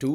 2,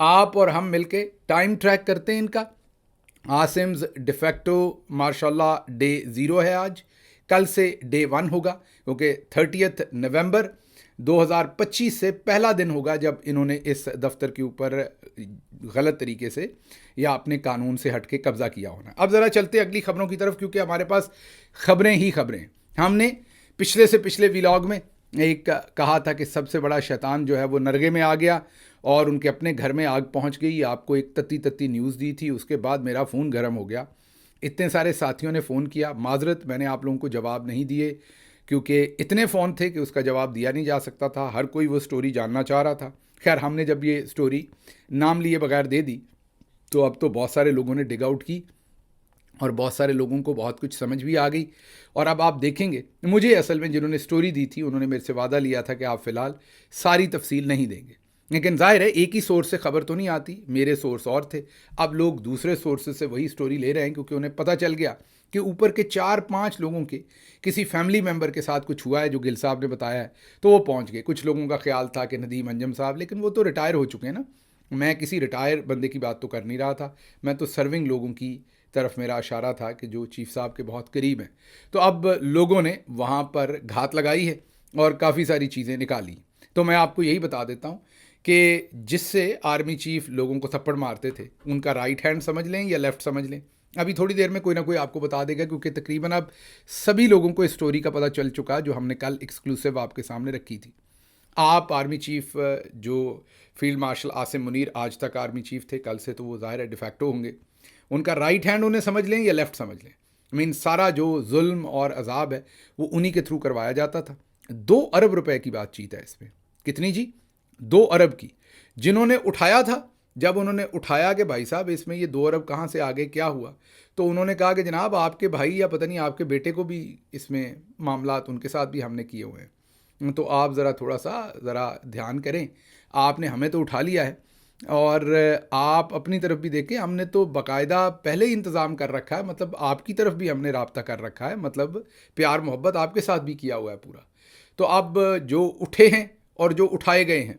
آپ اور ہم مل کے ٹائم ٹریک کرتے ہیں ان کا. عاصمز ڈیفیکٹو ماشاءاللہ ڈے 0 ہے آج. کل سے ڈے 1 ہوگا کیونکہ 30 نومبر 2025 سے پہلا دن ہوگا جب انہوں نے اس دفتر کے اوپر غلط طریقے سے یا اپنے قانون سے ہٹ کے قبضہ کیا ہونا. اب ذرا چلتے اگلی خبروں کی طرف کیونکہ ہمارے پاس خبریں ہی خبریں. ہم نے پچھلے سے پچھلے ویلاگ میں ایک کہا تھا کہ سب سے بڑا شیطان جو ہے وہ نرگے میں آ گیا اور ان کے اپنے گھر میں آگ پہنچ گئی. آپ کو ایک تتی نیوز دی تھی. اس کے بعد میرا فون گرم ہو گیا. اتنے سارے ساتھیوں نے فون کیا. معذرت میں نے آپ لوگوں کو جواب نہیں دیے کیونکہ اتنے فون تھے کہ اس کا جواب دیا نہیں جا سکتا تھا. ہر کوئی وہ سٹوری جاننا چاہ رہا تھا. خیر ہم نے جب یہ سٹوری نام لیے بغیر دے دی تو اب تو بہت سارے لوگوں نے ڈگ آؤٹ کی اور بہت سارے لوگوں کو بہت کچھ سمجھ بھی آ گئی. اور اب آپ دیکھیں گے مجھے اصل میں جنہوں نے سٹوری دی تھی انہوں نے میرے سے وعدہ لیا تھا کہ آپ فی الحال ساری تفصیل نہیں دیں گے. لیکن ظاہر ہے ایک ہی سورس سے خبر تو نہیں آتی. میرے سورس اور تھے. اب لوگ دوسرے سورسز سے وہی سٹوری لے رہے ہیں کیونکہ انہیں پتہ چل گیا کہ اوپر کے 4-5 لوگوں کے کسی فیملی ممبر کے ساتھ کچھ ہوا ہے جو گل صاحب نے بتایا ہے تو وہ پہنچ گئے. کچھ لوگوں کا خیال تھا کہ ندیم انجم صاحب, لیکن وہ تو ریٹائر ہو چکے ہیں نا. میں کسی ریٹائر بندے کی بات تو کر نہیں رہا تھا. میں تو سرونگ لوگوں کی طرف میرا اشارہ تھا کہ جو چیف صاحب کے بہت قریب ہیں. تو اب لوگوں نے وہاں پر گھات لگائی ہے اور کافی ساری چیزیں نکالی. تو میں آپ کو یہی بتا دیتا ہوں کہ جس سے آرمی چیف لوگوں کو تھپڑ مارتے تھے ان کا رائٹ ہینڈ سمجھ لیں یا لیفٹ سمجھ لیں. ابھی تھوڑی دیر میں کوئی نہ کوئی آپ کو بتا دے گا کیونکہ تقریباً اب سبھی لوگوں کو اس سٹوری کا پتہ چل چکا جو ہم نے کل ایکسکلوسیو آپ کے سامنے رکھی تھی. آپ آرمی چیف جو فیلڈ مارشل عاصم منیر آج تک آرمی چیف تھے, کل سے تو وہ ظاہر ہے ڈیفیکٹو ہوں گے, ان کا رائٹ ہینڈ انہیں سمجھ لیں یا لیفٹ سمجھ لیں. سارا جو ظلم اور عذاب ہے وہ انہی کے تھرو کروایا جاتا تھا. 2 ارب روپے کی بات چیت ہے اس میں. کتنی جی؟ 2 ارب کی, جنہوں نے اٹھایا تھا. جب انہوں نے اٹھایا کہ بھائی صاحب اس میں یہ 2 ارب کہاں سے آگے کیا ہوا, تو انہوں نے کہا کہ جناب آپ کے بھائی یا پتہ نہیں آپ کے بیٹے کو بھی اس میں معاملات ان کے ساتھ بھی ہم نے کیے ہوئے ہیں. تو آپ تھوڑا سا دھیان کریں. آپ نے ہمیں تو اٹھا لیا ہے اور آپ اپنی طرف بھی دیکھیں. ہم نے تو باقاعدہ پہلے ہی انتظام کر رکھا ہے, مطلب آپ کی طرف بھی ہم نے رابطہ کر رکھا ہے, مطلب پیار محبت آپ کے ساتھ بھی کیا ہوا ہے پورا. تو اب جو اٹھے ہیں اور جو اٹھائے گئے ہیں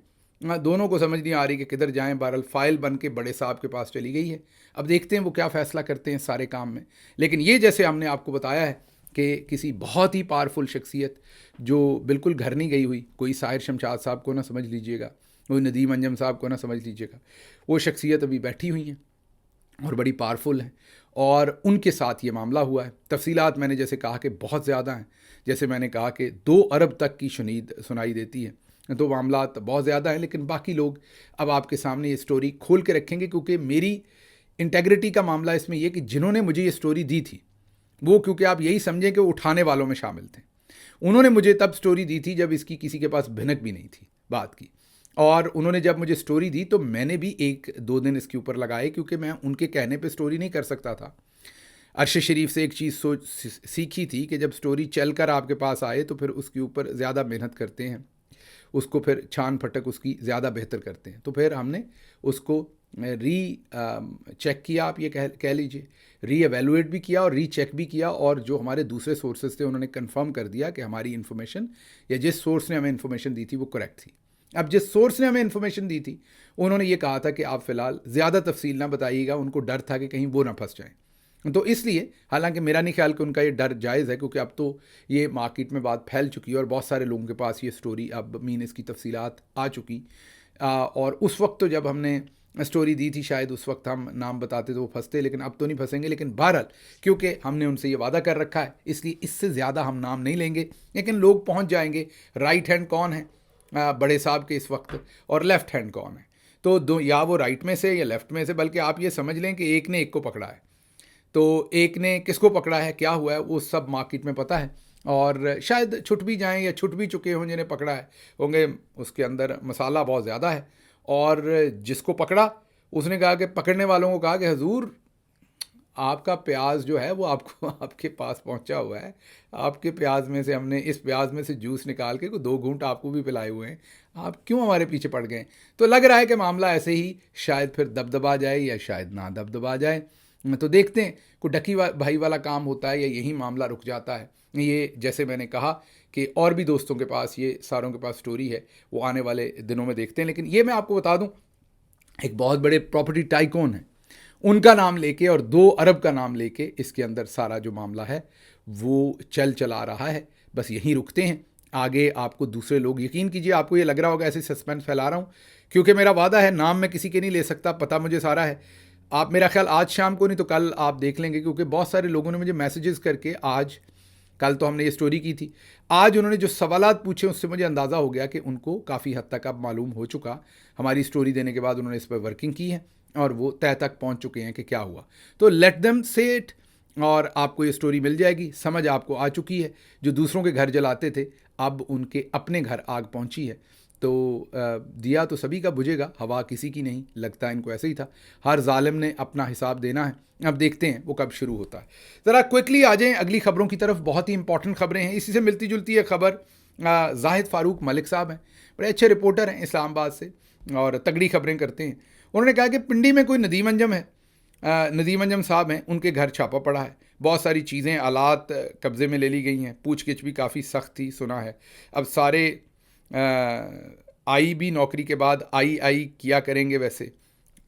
دونوں کو سمجھ نہیں آ رہی کہ کدھر جائیں. بہرحال فائل بن کے بڑے صاحب کے پاس چلی گئی ہے. اب دیکھتے ہیں وہ کیا فیصلہ کرتے ہیں سارے کام میں. لیکن یہ جیسے ہم نے آپ کو بتایا ہے کہ کسی بہت ہی پاورفل شخصیت جو بالکل گھر نہیں گئی ہوئی, کوئی ساحر شمشاد صاحب کو نہ سمجھ لیجئے گا, کوئی ندیم انجم صاحب کو نہ سمجھ لیجئے گا, وہ شخصیت ابھی بیٹھی ہوئی ہیں اور بڑی پاورفل ہیں اور ان کے ساتھ یہ معاملہ ہوا ہے. تفصیلات میں نے جیسے کہا کہ بہت زیادہ ہیں. جیسے میں نے کہا کہ 2 ارب تک کی شنید سنائی دیتی ہے, تو معاملات بہت زیادہ ہیں. لیکن باقی لوگ اب آپ کے سامنے یہ سٹوری کھول کے رکھیں گے کیونکہ میری انٹیگریٹی کا معاملہ اس میں یہ کہ جنہوں نے مجھے یہ سٹوری دی تھی وہ, کیونکہ آپ یہی سمجھیں کہ وہ اٹھانے والوں میں شامل تھے, انہوں نے مجھے تب سٹوری دی تھی جب اس کی کسی کے پاس بھنک بھی نہیں تھی بات کی. اور انہوں نے جب مجھے سٹوری دی تو میں نے بھی 1-2 دن اس کے اوپر لگائے کیونکہ میں ان کے کہنے پہ سٹوری نہیں کر سکتا تھا. عرش شریف سے ایک چیز سیکھی تھی کہ جب سٹوری چل کر آپ کے پاس آئے تو پھر اس کے اوپر زیادہ محنت کرتے ہیں, اس کو پھر چھان پھٹک اس کی زیادہ بہتر کرتے ہیں. تو پھر ہم نے اس کو چیک کیا, آپ یہ کہہ لیجئے ری ایویلویٹ بھی کیا اور ری چیک بھی کیا, اور جو ہمارے دوسرے سورسز تھے انہوں نے کنفرم کر دیا کہ ہماری انفارمیشن یا جس سورس نے ہمیں انفارمیشن دی تھی وہ کریکٹ تھی. اب جس سورس نے ہمیں انفارمیشن دی تھی انہوں نے یہ کہا تھا کہ آپ فی الحال زیادہ تفصیل نہ بتائیے گا, ان کو ڈر تھا کہ کہیں وہ نہ پھنس جائیں. تو اس لیے, حالانکہ میرا نہیں خیال کہ ان کا یہ ڈر جائز ہے کیونکہ اب تو یہ مارکیٹ میں بات پھیل چکی ہے اور بہت سارے لوگوں کے پاس یہ سٹوری اب اس کی تفصیلات آ چکی. اور اس وقت تو جب ہم نے سٹوری دی تھی شاید اس وقت ہم نام بتاتے تو وہ پھنستے, لیکن اب تو نہیں پھنسیں گے. لیکن بہرحال کیونکہ ہم نے ان سے یہ وعدہ کر رکھا ہے اس لیے اس سے زیادہ ہم نام نہیں لیں گے. لیکن لوگ پہنچ جائیں گے رائٹ ہینڈ کون ہے بڑے صاحب کے اس وقت اور لیفٹ ہینڈ کون ہے. تو یا وہ رائٹ میں سے یا لیفٹ میں سے, بلکہ آپ یہ سمجھ لیں کہ ایک نے ایک کو پکڑا ہے. تو ایک نے کس کو پکڑا ہے, کیا ہوا ہے, وہ سب مارکیٹ میں پتہ ہے. اور شاید چھٹ بھی جائیں یا چھٹ بھی چکے ہوں جنہیں پکڑا ہے ہوں گے, اس کے اندر مسالہ بہت زیادہ ہے. اور جس کو پکڑا اس نے کہا کہ پکڑنے والوں کو کہا کہ حضور آپ کا پیاز جو ہے وہ آپ کے پاس پہنچا ہوا ہے, آپ کے پیاز میں سے ہم نے اس پیاز میں سے جوس نکال کے 2 گھونٹ آپ کو بھی پلائے ہوئے ہیں, آپ کیوں ہمارے پیچھے پڑ گئے. تو لگ رہا ہے کہ معاملہ ایسے ہی شاید پھر دبدبا جائے یا شاید نہ دبدبا جائے. تو دیکھتے ہیں کوئی ڈکی بھائی والا کام ہوتا ہے یا یہی معاملہ رک جاتا ہے. یہ جیسے میں نے کہا کہ اور بھی دوستوں کے پاس یہ ساروں کے پاس سٹوری ہے, وہ آنے والے دنوں میں دیکھتے ہیں. لیکن یہ میں آپ کو بتا دوں ایک بہت بڑے پراپرٹی ٹائکون ہیں، ان کا نام لے کے اور 2 ارب کا نام لے کے اس کے اندر سارا جو معاملہ ہے وہ چلا رہا ہے. بس یہیں رکتے ہیں. آگے آپ کو دوسرے لوگ، یقین کیجئے آپ کو یہ لگ رہا ہوگا ایسے سسپینس پھیلا رہا ہوں کیونکہ میرا وعدہ ہے، نام میں کسی کے نہیں لے سکتا، پتہ مجھے سارا ہے. آپ میرا خیال آج شام کو نہیں تو کل آپ دیکھ لیں گے، کیونکہ بہت سارے لوگوں نے مجھے میسیجز کر کے کل تو ہم نے یہ سٹوری کی تھی، آج انہوں نے جو سوالات پوچھے اس سے مجھے اندازہ ہو گیا کہ ان کو کافی حد تک اب معلوم ہو چکا. ہماری سٹوری دینے کے بعد انہوں نے اس پر ورکنگ کی ہے اور وہ طے تک پہنچ چکے ہیں کہ کیا ہوا. تو لیٹ دیم سے اٹ، اور آپ کو یہ سٹوری مل جائے گی. سمجھ آپ کو آ چکی ہے. جو دوسروں کے گھر جلاتے تھے اب ان کے اپنے گھر آگ پہنچی ہے. تو دیا تو سبھی کا بجھے گا، ہوا کسی کی نہیں. لگتا ہے ان کو ایسے ہی تھا. ہر ظالم نے اپنا حساب دینا ہے. اب دیکھتے ہیں وہ کب شروع ہوتا ہے. ذرا کوئکلی آ جائیں اگلی خبروں کی طرف. بہت ہی امپورٹنٹ خبریں ہیں. اسی سے ملتی جلتی ایک خبر، زاہد فاروق ملک صاحب ہیں، بڑے اچھے رپورٹر ہیں اسلام آباد سے اور تگڑی خبریں کرتے ہیں. انہوں نے کہا کہ پنڈی میں کوئی ندیم انجم ہے، ندیم انجم صاحب ہیں، ان کے گھر چھاپا پڑا ہے. بہت ساری چیزیں، آلات قبضے میں لے لی گئی ہیں. پوچھ گچھ بھی کافی سخت تھی سنا ہے. اب سارے آئی بھی نوکری کے بعد آئی کیا کریں گے. ویسے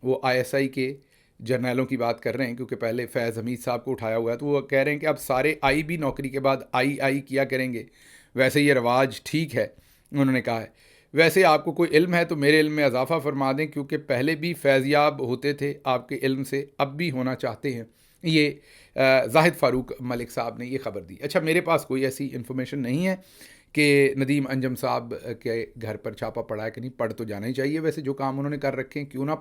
وہ ISI کے جرنیلوں کی بات کر رہے ہیں کیونکہ پہلے فیض حمید صاحب کو اٹھایا ہوا ہے، تو وہ کہہ رہے ہیں کہ اب سارے آئی بھی نوکری کے بعد آئی کیا کریں گے. ویسے یہ رواج ٹھیک ہے انہوں نے کہا ہے. ویسے آپ کو کوئی علم ہے تو میرے علم میں اضافہ فرما دیں، کیونکہ پہلے بھی فیضیاب ہوتے تھے آپ کے علم سے، اب بھی ہونا چاہتے ہیں. یہ زاہد فاروق ملک صاحب نے یہ خبر دی. اچھا، میرے پاس کوئی ایسی انفارمیشن نہیں ہے کہ ندیم انجم صاحب کے گھر پر چھاپا پڑا ہے کہ نہیں. پڑھ تو جانا ہی چاہیے، ویسے جو کام انہوں نے کر رکھے ہیں کیوں نہ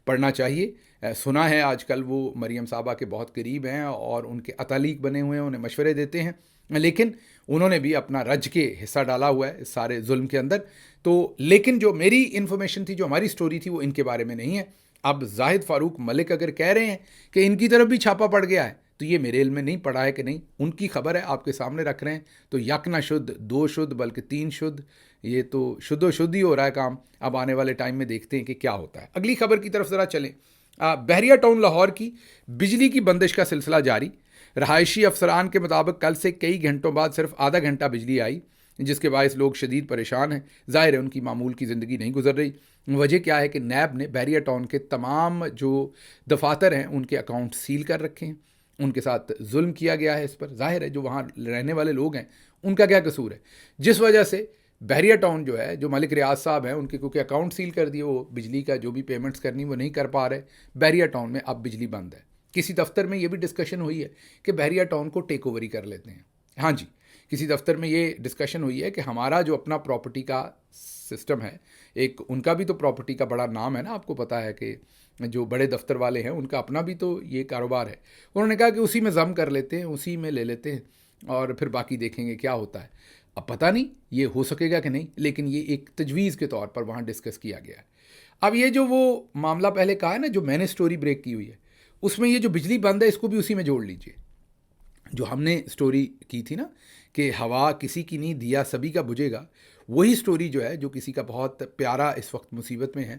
پڑھنا چاہیے. سنا ہے آج کل وہ مریم صاحبہ کے بہت قریب ہیں اور ان کے اتالیق بنے ہوئے ہیں، انہیں مشورے دیتے ہیں، لیکن انہوں نے بھی اپنا رج کے حصہ ڈالا ہوا ہے اس سارے ظلم کے اندر. تو لیکن جو میری انفارمیشن تھی، جو ہماری سٹوری تھی، وہ ان کے بارے میں نہیں ہے. اب زاہد فاروق ملک اگر کہہ رہے ہیں کہ ان کی طرف بھی چھاپا پڑ گیا ہے تو یہ میرے علم میں نہیں پڑا ہے کہ نہیں. ان کی خبر ہے، آپ کے سامنے رکھ رہے ہیں. تو یک نہ شدھ 2 شدھ بلکہ 3 شدھ، یہ تو شدھ و شدھ ہی ہو رہا ہے کام. اب آنے والے ٹائم میں دیکھتے ہیں کہ کیا ہوتا ہے. اگلی خبر کی طرف ذرا چلیں. بحریہ ٹاؤن لاہور کی بجلی کی بندش کا سلسلہ جاری. رہائشی افسران کے مطابق کل سے کئی گھنٹوں بعد صرف آدھا گھنٹہ بجلی آئی، جس کے باعث لوگ شدید پریشان ہیں. ظاہر ہے ان کی معمول کی زندگی نہیں گزر رہی. وجہ کیا ہے کہ نیب نے بحریہ ٹاؤن کے تمام جو دفاتر ہیں ان کے اکاؤنٹ سیل کر رکھے ہیں. ان کے ساتھ ظلم کیا گیا ہے اس پر. ظاہر ہے جو وہاں رہنے والے لوگ ہیں ان کا کیا قصور ہے، جس وجہ سے بحریہ ٹاؤن جو ہے، جو ملک ریاض صاحب ہیں، ان کے کیونکہ اکاؤنٹ سیل کر دیے، وہ بجلی کا جو بھی پیمنٹس کرنی وہ نہیں کر پا رہے. بحریہ ٹاؤن میں اب بجلی بند ہے. کسی دفتر میں یہ بھی ڈسکشن ہوئی ہے کہ بحریہ ٹاؤن کو ٹیک اوور ہی کر لیتے ہیں. ہاں جی، کسی دفتر میں یہ ڈسکشن ہوئی ہے کہ ہمارا جو اپنا پراپرٹی کا سسٹم ہے، ایک ان کا بھی تو پراپرٹی کا بڑا نام ہے نا، آپ کو پتہ ہے کہ جو بڑے دفتر والے ہیں ان کا اپنا بھی تو یہ کاروبار ہے. انہوں نے کہا کہ اسی میں ضم کر لیتے ہیں، اسی میں لے لیتے ہیں اور پھر باقی دیکھیں گے کیا ہوتا ہے. اب پتہ نہیں یہ ہو سکے گا کہ نہیں، لیکن یہ ایک تجویز کے طور پر وہاں ڈسکس کیا گیا ہے. اب یہ جو وہ معاملہ پہلے کہا ہے نا، جو میں نے سٹوری بریک کی ہوئی ہے، اس میں یہ جو بجلی بند ہے اس کو بھی اسی میں جوڑ لیجئے. جو ہم نے سٹوری کی تھی نا کہ ہوا کسی کی نہیں، دیا سبھی کا بجھے گا، وہی سٹوری جو ہے، جو کسی کا بہت پیارا اس وقت مصیبت میں ہے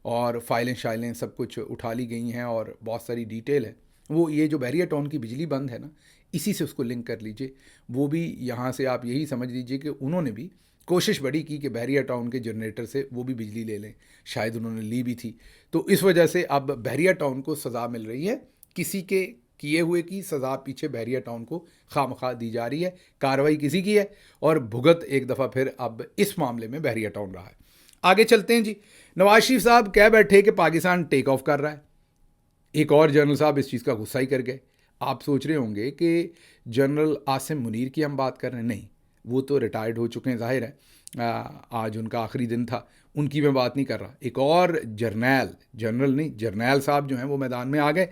اور فائلیں سب کچھ اٹھا لی گئی ہیں اور بہت ساری ڈیٹیل ہے، وہ یہ جو بحریہ ٹاؤن کی بجلی بند ہے نا، اسی سے اس کو لنک کر لیجئے. وہ بھی یہاں سے آپ یہی سمجھ لیجئے کہ انہوں نے بھی کوشش بڑی کی کہ بحریہ ٹاؤن کے جنریٹر سے وہ بھی بجلی لے لیں. شاید انہوں نے لی بھی تھی. تو اس وجہ سے اب بحریہ ٹاؤن کو سزا مل رہی ہے. کسی کے کیے ہوئے کی سزا پیچھے بحریہ ٹاؤن کو خواہ دی جا رہی ہے. کارروائی کسی کی ہے اور بھگت ایک دفعہ پھر اب اس معاملے میں بحریہ ٹاؤن رہا ہے. آگے چلتے ہیں جی. نواز شریف صاحب کہہ بیٹھے کہ پاکستان ٹیک آف کر رہا ہے. ایک اور جنرل صاحب اس چیز کا غصہ ہی کر گئے. آپ سوچ رہے ہوں گے کہ جنرل عاصم منیر کی ہم بات کر رہے ہیں. نہیں، وہ تو ریٹائرڈ ہو چکے ہیں. ظاہر ہے آج ان کا آخری دن تھا، ان کی میں بات نہیں کر رہا. ایک اور جنرل نہیں، جرنیل صاحب جو ہیں وہ میدان میں آ گئے.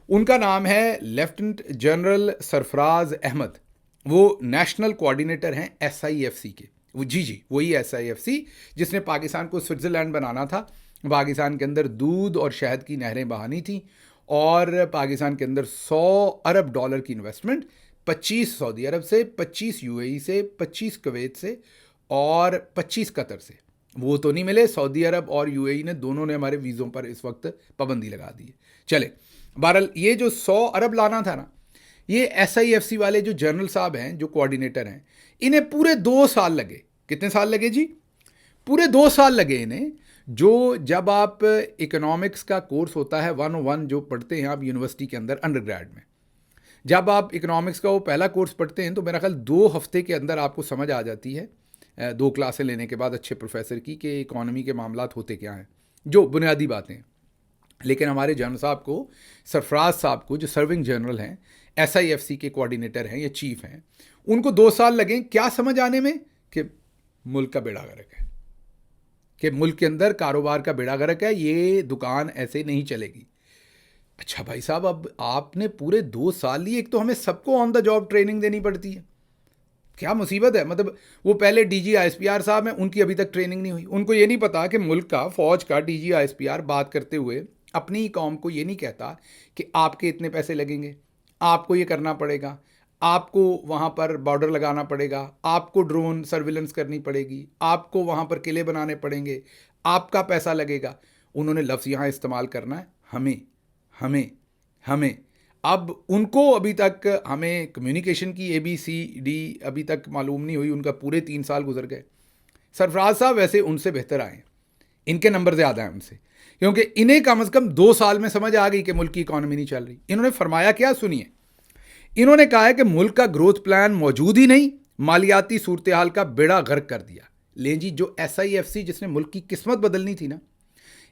ان کا نام ہے لیفٹنٹ جنرل سرفراز احمد. وہ نیشنل کوآرڈینیٹر ہیں SIFC کے. وہ جی وہی SIFC جس نے پاکستان کو سوئٹزرلینڈ بنانا تھا. پاکستان کے اندر دودھ اور شہد کی نہریں بہانی تھیں اور پاکستان کے اندر $100 ارب کی انویسٹمنٹ، 25 سعودی عرب سے، 25 UAE سے، 25 کویت سے اور 25 قطر سے. وہ تو نہیں ملے. سعودی عرب اور UAE نے دونوں نے ہمارے ویزوں پر اس وقت پابندی لگا دی ہے. چلے بہرحال یہ جو 100 ارب لانا تھا نا، یہ SIFC والے جو جنرل صاحب ہیں، جو کوآرڈینیٹر ہیں، انہیں پورے 2 سال لگے. کتنے سال لگے جی؟ پورے 2 سال لگے انہیں. جو جب آپ اکنامکس کا کورس ہوتا ہے 101 جو پڑھتے ہیں آپ یونیورسٹی کے اندر انڈر گریڈ میں، جب آپ اکنامکس کا وہ پہلا کورس پڑھتے ہیں تو میرا خیال 2 ہفتے کے اندر آپ کو سمجھ آ جاتی ہے 2 کلاسیں لینے کے بعد اچھے پروفیسر کی کہ اکانومی کے معاملات ہوتے کیا ہیں، جو بنیادی باتیں ہیں. لیکن ہمارے جنرل صاحب کو، سرفراز صاحب کو، جو سرونگ جنرل ہیں، ایس آئی ایف سی کے کوآرڈینیٹر ہیں یا چیف ہیں، ان کو 2 سال لگیں کیا سمجھ آنے میں کہ ملک کا بیڑا غرق ہے، کہ ملک کے اندر کاروبار کا بیڑا غرق ہے، یہ دکان ایسے نہیں چلے گی. اچھا بھائی صاحب، اب آپ نے پورے 2 سال لیے، ایک تو ہمیں سب کو آن دا جاب ٹریننگ دینی پڑتی ہے، کیا مصیبت ہے. مطلب وہ پہلے D G I S P R صاحب ہیں، ان کی ابھی تک ٹریننگ نہیں ہوئی. ان کو یہ نہیں پتا کہ ملک کا، فوج کا D G I S P R بات کرتے ہوئے اپنی قوم کو یہ نہیں کہتا کہ آپ کے اتنے پیسے لگیں گے، آپ کو یہ کرنا پڑے گا، آپ کو وہاں پر بارڈر لگانا پڑے گا، آپ کو ڈرون سرویلنس کرنی پڑے گی، آپ کو وہاں پر قلعے بنانے پڑیں گے، آپ کا پیسہ لگے گا. انہوں نے لفظ یہاں استعمال کرنا ہے ہمیں ہمیں ہمیں. اب ان کو ابھی تک ہمیں کمیونیکیشن کی اے بی سی ڈی ابھی تک معلوم نہیں ہوئی. ان کا پورے 3 سال گزر گئے. سرفراز صاحب ویسے ان سے بہتر آئے ہیں، ان کے نمبر زیادہ ہیں ان سے، کیونکہ انہیں کم از کم 2 سال میں سمجھ آ گئی کہ ملک کی اکانومی نہیں چل رہی. انہوں نے فرمایا کیا سنیے، انہوں نے کہا ہے کہ ملک کا گروتھ پلان موجود ہی نہیں، مالیاتی صورتحال کا بیڑا غرق کر دیا. لیں جی، جو ایس آئی ایف سی جس نے ملک کی قسمت بدلنی تھی نا،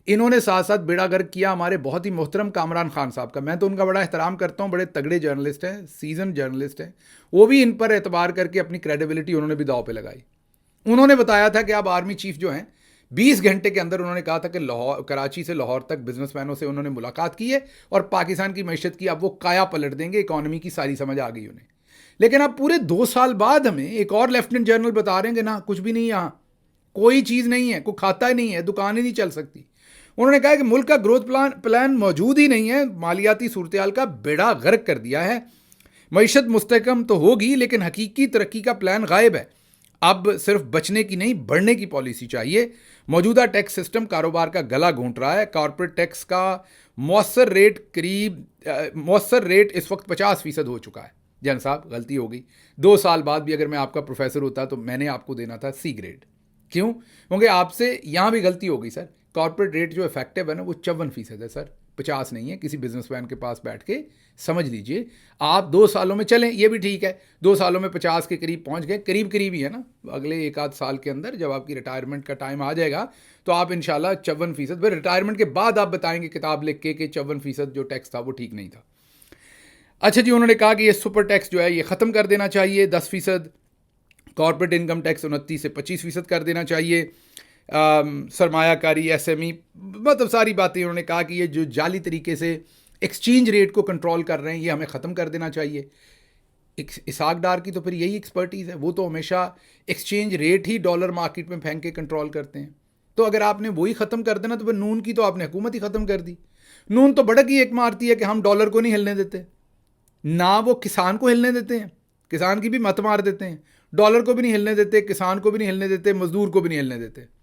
انہوں نے ساتھ ساتھ بیڑا غرق کیا ہمارے بہت ہی محترم کامران خان صاحب کا. میں تو ان کا بڑا احترام کرتا ہوں، بڑے تگڑے جرنلسٹ ہیں، سیزن جرنلسٹ ہیں. وہ بھی ان پر اعتبار کر کے اپنی کریڈیبلٹی انہوں نے بھی داؤ پہ لگائی. انہوں نے بتایا تھا کہ اب آرمی چیف جو ہیں 20 گھنٹے کے اندر انہوں نے کہا تھا کہ کراچی سے لاہور تک بزنس مینوں سے انہوں نے ملاقات کی ہے اور پاکستان کی معیشت کی اب وہ کایا پلٹ دیں گے، اکانومی کی ساری سمجھ آ گئی انہیں. لیکن اب پورے 2 سال بعد ہمیں ایک اور لیفٹیننٹ جنرل بتا رہے ہیں کہ نا کچھ بھی نہیں، یہاں کوئی چیز نہیں ہے، کوئی کھاتا ہی نہیں ہے، دکان ہی نہیں چل سکتی. انہوں نے کہا کہ ملک کا گروتھ پلان موجود ہی نہیں ہے، مالیاتی صورتحال کا بیڑا غرق کر دیا ہے. معیشت مستحکم تو ہوگی لیکن حقیقی ترقی کا پلان غائب ہے. اب صرف بچنے کی نہیں، بڑھنے کی پالیسی چاہیے. موجودہ ٹیکس سسٹم کاروبار کا گلا گھونٹ رہا ہے. کارپوریٹ ٹیکس کا مؤثر ریٹ اس وقت 50% ہو چکا ہے. جن صاحب غلطی ہو گئی. 2 سال بعد بھی اگر میں آپ کا پروفیسر ہوتا تو میں نے آپ کو دینا تھا سی گریڈ. کیوں؟ کیونکہ آپ سے یہاں بھی غلطی ہو گئی سر. کارپوریٹ ریٹ جو افیکٹو ہے نا وہ 54% ہے سر، 50 نہیں ہے. کسی بزنس مین کے پاس بیٹھ کے سمجھ لیجئے. آپ 2 سالوں میں چلیں، یہ بھی ٹھیک ہے، 2 سالوں میں 50 کے قریب پہنچ گئے، قریب ہی ہے نا. اگلے 1 آدھ سال کے اندر جب آپ کی ریٹائرمنٹ کا ٹائم آ جائے گا تو آپ انشاءاللہ 54%، پھر ریٹائرمنٹ کے بعد آپ بتائیں گے کتاب لکھ کے کہ 54% جو ٹیکس تھا وہ ٹھیک نہیں تھا. اچھا جی، انہوں نے کہا کہ یہ سپر ٹیکس جو ہے یہ ختم کر دینا چاہیے، 10%. کارپوریٹ انکم ٹیکس 29 سے 25% کر دینا چاہیے. سرمایہ کاری، ایس ایم ای، مطلب ساری باتیں انہوں نے کہا کہ یہ جو جعلی طریقے سے ایکسچینج ریٹ کو کنٹرول کر رہے ہیں یہ ہمیں ختم کر دینا چاہیے. اسحاق ڈار کی تو پھر یہی ایکسپرٹیز ہے، وہ تو ہمیشہ ایکسچینج ریٹ ہی ڈالر مارکیٹ میں پھینک کے کنٹرول کرتے ہیں. تو اگر آپ نے وہی ختم کر دینا تو پھر نون کی تو آپ نے حکومت ہی ختم کر دی. نون تو بڑک ہی ایک مارتی ہے کہ ہم ڈالر کو نہیں ہلنے دیتے، نہ وہ کسان کو ہلنے دیتے ہیں، کسان کی بھی مت مار دیتے ہیں، ڈالر کو بھی نہیں ہلنے دیتے، کسان کو بھی نہیں ہلنے دیتے، مزدور کو بھی نہیں ہلنے دیتے.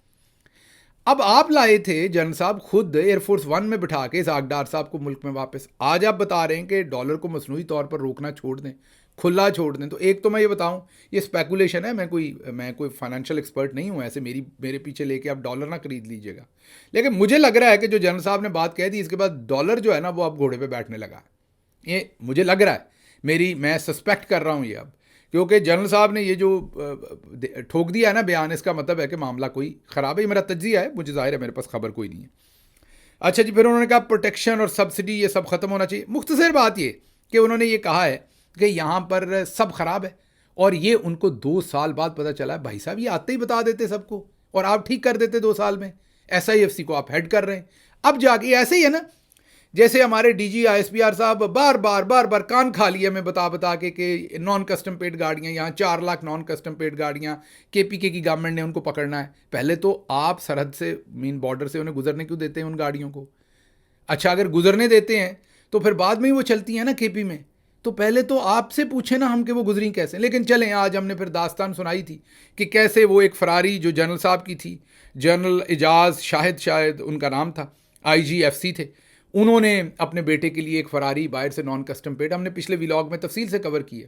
اب آپ لائے تھے جنرل صاحب خود ایئر فورس 1 میں بٹھا کے اسحاق ڈار صاحب کو ملک میں واپس. آج آپ بتا رہے ہیں کہ ڈالر کو مصنوعی طور پر روکنا چھوڑ دیں، کھلا چھوڑ دیں. تو ایک تو میں یہ بتاؤں، یہ اسپیکولیشن ہے، میں کوئی فائنینشیل ایکسپرٹ نہیں ہوں، ایسے میرے پیچھے لے کے آپ ڈالر نہ خرید لیجیے گا. لیکن مجھے لگ رہا ہے کہ جو جنرل صاحب نے بات کہہ دی اس کے بعد ڈالر جو ہے نا وہ اب گھوڑے پہ بیٹھنے لگا. یہ مجھے لگ رہا ہے، میں سسپیکٹ کر رہا ہوں یہ اب، کیونکہ جنرل صاحب نے یہ جو ٹھوک دیا ہے نا بیان، اس کا مطلب ہے کہ معاملہ کوئی خراب ہے. میرا تجزیہ ہے، مجھے ظاہر ہے میرے پاس خبر کوئی نہیں ہے. اچھا جی، پھر انہوں نے کہا پروٹیکشن اور سبسڈی یہ سب ختم ہونا چاہیے. مختصر بات یہ کہ انہوں نے یہ کہا ہے کہ یہاں پر سب خراب ہے، اور یہ ان کو 2 سال بعد پتہ چلا ہے. بھائی صاحب یہ آتے ہی بتا دیتے سب کو اور آپ ٹھیک کر دیتے 2 سال میں. ایس آئی ایف سی کو آپ ہیڈ کر رہے ہیں اب جا کے. ایسے ہی ہے نا جیسے ہمارے D G I S P R صاحب بار بار کان کھا لیے میں بتا کے کہ نان کسٹم پیڈ گاڑیاں، یہاں 4 لاکھ نان کسٹم پیڈ گاڑیاں کے پی کے کی گورنمنٹ نے ان کو پکڑنا ہے. پہلے تو آپ سرحد سے، مین بارڈر سے انہیں گزرنے کیوں دیتے ہیں ان گاڑیوں کو؟ اچھا اگر گزرنے دیتے ہیں تو پھر بعد میں ہی وہ چلتی ہیں نا کے پی میں، تو پہلے تو آپ سے پوچھیں نا ہم کہ وہ گزری کیسے. لیکن چلیں، آج ہم نے پھر داستان سنائی تھی کہ کیسے وہ ایک فراری جو جنرل صاحب کی تھی، جنرل اعجاز شاہد ان کا نام تھا، آئی جی ایف سی تھے، انہوں نے اپنے بیٹے کے لیے ایک فراری باہر سے نان کسٹم پیڈ، ہم نے پچھلے ولاگ میں تفصیل سے کور کی ہے.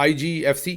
IGFC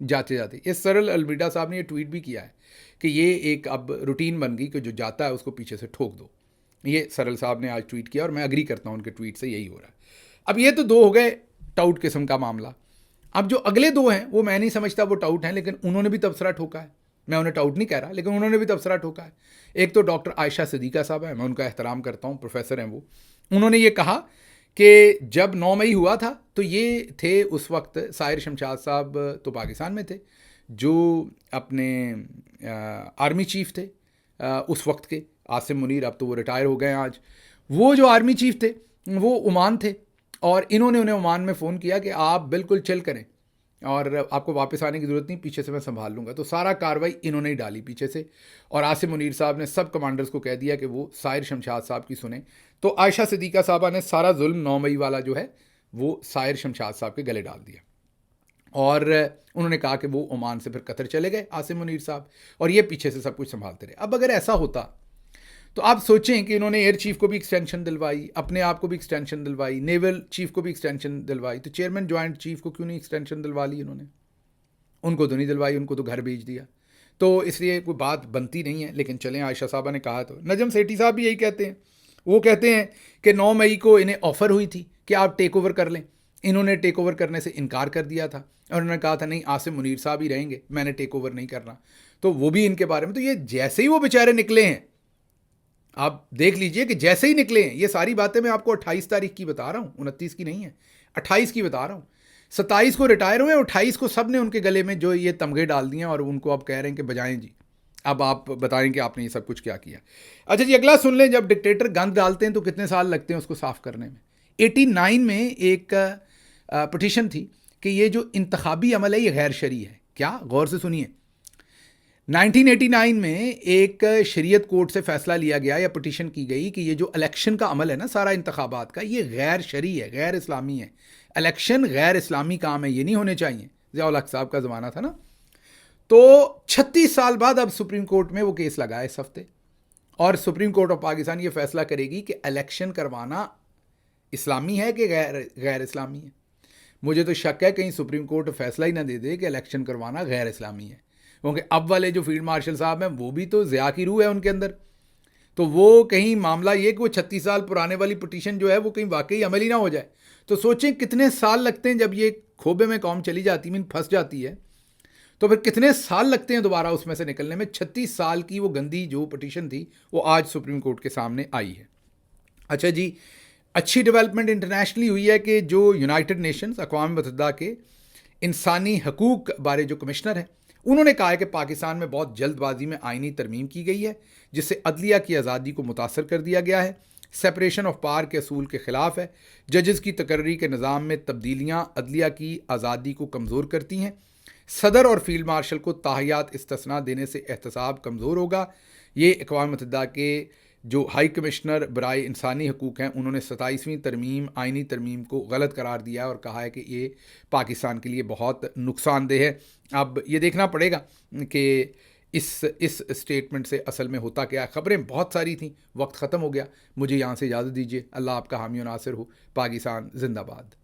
جاتے جاتے. یہ سرل المیڈا صاحب نے یہ ٹویٹ بھی کیا ہے کہ یہ ایک اب روٹین بن گئی کہ جو جاتا ہے اس کو پیچھے سے ٹھوک دو. یہ سرل صاحب نے آج ٹویٹ کیا اور میں اگری کرتا ہوں ان کے ٹویٹ سے, یہی ہو رہا ہے. اب یہ تو دو ہو گئے ٹاؤٹ قسم کا معاملہ. اب جو اگلے دو ہیں وہ میں نہیں سمجھتا وہ ٹاؤٹ ہیں, لیکن انہوں نے بھی تبصرہ ٹھوکا ہے. میں انہیں ٹاؤٹ نہیں کہہ رہا, لیکن انہوں نے بھی تبصرہ ٹھوکا ہے. ایک تو ڈاکٹر عائشہ صدیقہ صاحب ہیں, میں ان کا احترام کرتا ہوں, پروفیسر ہیں وہ. انہوں نے یہ کہا کہ جب 9 مئی ہوا تھا تو یہ تھے اس وقت ساحر شمشاد صاحب تو پاکستان میں تھے, جو اپنے آرمی چیف تھے اس وقت کے, عاصم منیر, اب تو وہ ریٹائر ہو گئے ہیں آج. وہ جو آرمی چیف تھے وہ عمان تھے, اور انہوں نے انہیں عمان میں فون کیا کہ آپ بالکل چل کریں اور آپ کو واپس آنے کی ضرورت نہیں, پیچھے سے میں سنبھال لوں گا. تو سارا کاروائی انہوں نے ہی ڈالی پیچھے سے, اور عاصم منیر صاحب نے سب کمانڈرز کو کہہ دیا کہ وہ ساحر شمشاد صاحب کی سنیں. تو عائشہ صدیقہ صاحبہ نے سارا ظلم 9 مئی والا جو ہے وہ ساحر شمشاد صاحب کے گلے ڈال دیا, اور انہوں نے کہا کہ وہ عمان سے پھر قطر چلے گئے عاصم منیر صاحب, اور یہ پیچھے سے سب کچھ سنبھالتے رہے. اب اگر ایسا ہوتا تو آپ سوچیں کہ انہوں نے ایئر چیف کو بھی ایکسٹینشن دلوائی, اپنے آپ کو بھی ایکسٹینشن دلوائی, نیول چیف کو بھی ایکسٹینشن دلوائی, تو چیئرمین جوائنٹ چیف کو کیوں نہیں ایکسٹینشن دلوا لی انہوں نے؟ ان کو تو نہیں دلوائی, ان کو تو گھر بھیج دیا. تو اس لیے کوئی بات بنتی نہیں ہے. لیکن چلیں, عائشہ صاحبہ نے کہا. تو نجم سیٹھی صاحب بھی یہی کہتے ہیں, وہ کہتے ہیں کہ 9 مئی کو انہیں آفر ہوئی تھی کہ آپ ٹیک اوور کر لیں. انہوں نے ٹیک اوور کرنے سے انکار کر دیا تھا, اور انہوں نے کہا تھا نہیں عاصم منیر صاحب ہی رہیں گے, میں نے ٹیک اوور نہیں کرنا. تو وہ بھی ان کے بارے میں, تو یہ جیسے ہی وہ بیچارے نکلے ہیں, آپ دیکھ لیجئے کہ جیسے ہی نکلے ہیں, یہ ساری باتیں میں آپ کو 28 تاریخ کی بتا رہا ہوں, 29 کی نہیں ہے, 28 کی بتا رہا ہوں. 27 کو ریٹائر ہوئے, 28 کو سب نے ان کے گلے میں جو یہ تمغے ڈال دیے, اور ان کو اب کہہ رہے ہیں کہ بجائیں جی. اب آپ بتائیں کہ آپ نے یہ سب کچھ کیا کیا. اچھا جی, اگلا سن لیں. جب ڈکٹیٹر گند ڈالتے ہیں تو کتنے سال لگتے ہیں اس کو صاف کرنے میں. 89 میں ایک پٹیشن تھی کہ یہ جو انتخابی عمل ہے یہ غیر شرعی ہے. کیا؟ غور سے سنیے. 1989 میں ایک شریعت کورٹ سے فیصلہ لیا گیا یا پٹیشن کی گئی کہ یہ جو الیکشن کا عمل ہے نا سارا انتخابات کا, یہ غیر شرعی ہے, غیر اسلامی ہے. الیکشن غیر اسلامی کام ہے, یہ نہیں ہونے چاہیے. ضیاء الحق صاحب کا زمانہ تھا نا. تو 36 سال بعد اب سپریم کورٹ میں وہ کیس لگا ہے اس ہفتے, اور سپریم کورٹ آف پاکستان یہ فیصلہ کرے گی کہ الیکشن کروانا اسلامی ہے کہ غیر اسلامی ہے. مجھے تو شک ہے کہیں سپریم کورٹ فیصلہ ہی نہ دے دے کہ الیکشن کروانا غیر اسلامی ہے, کیونکہ اب والے جو فیلڈ مارشل صاحب ہیں وہ بھی تو ضیاء کی روح ہے ان کے اندر. تو وہ کہیں معاملہ یہ کہ وہ 36 سال پرانے والی پٹیشن جو ہے وہ کہیں واقعی عمل ہی نہ ہو جائے. تو سوچیں کتنے سال لگتے ہیں جب یہ کھوبے میں قوم چلی جاتی ہے, پھنس جاتی ہے, تو پھر کتنے سال لگتے ہیں دوبارہ اس میں سے نکلنے میں. 36 سال کی وہ گندی جو پٹیشن تھی وہ آج سپریم کورٹ کے سامنے آئی ہے. اچھا جی, اچھی ڈیولپمنٹ انٹرنیشنلی ہوئی ہے کہ جو یونائٹڈ نیشنز, اقوام متحدہ کے انسانی حقوق بارے جو کمشنر ہیں, انہوں نے کہا ہے کہ پاکستان میں بہت جلد بازی میں آئینی ترمیم کی گئی ہے جس سے عدلیہ کی آزادی کو متاثر کر دیا گیا ہے, سیپریشن آف پاور کے اصول کے خلاف ہے, ججز کی تقرری کے نظام میں تبدیلیاں عدلیہ کی آزادی کو کمزور کرتی ہیں, صدر اور فیلڈ مارشل کو تاحیات استثناء دینے سے احتساب کمزور ہوگا. یہ اقوام متحدہ کے جو ہائی کمشنر برائے انسانی حقوق ہیں انہوں نے 27ویں ترمیم, آئینی ترمیم کو غلط قرار دیا اور کہا ہے کہ یہ پاکستان کے لیے بہت نقصان دہ ہے. اب یہ دیکھنا پڑے گا کہ اس اسٹیٹمنٹ سے اصل میں ہوتا کیا ہے. خبریں بہت ساری تھیں, وقت ختم ہو گیا. مجھے یہاں سے اجازت دیجیے. اللہ آپ کا حامی و ناصر ہو. پاکستان زندہ باد.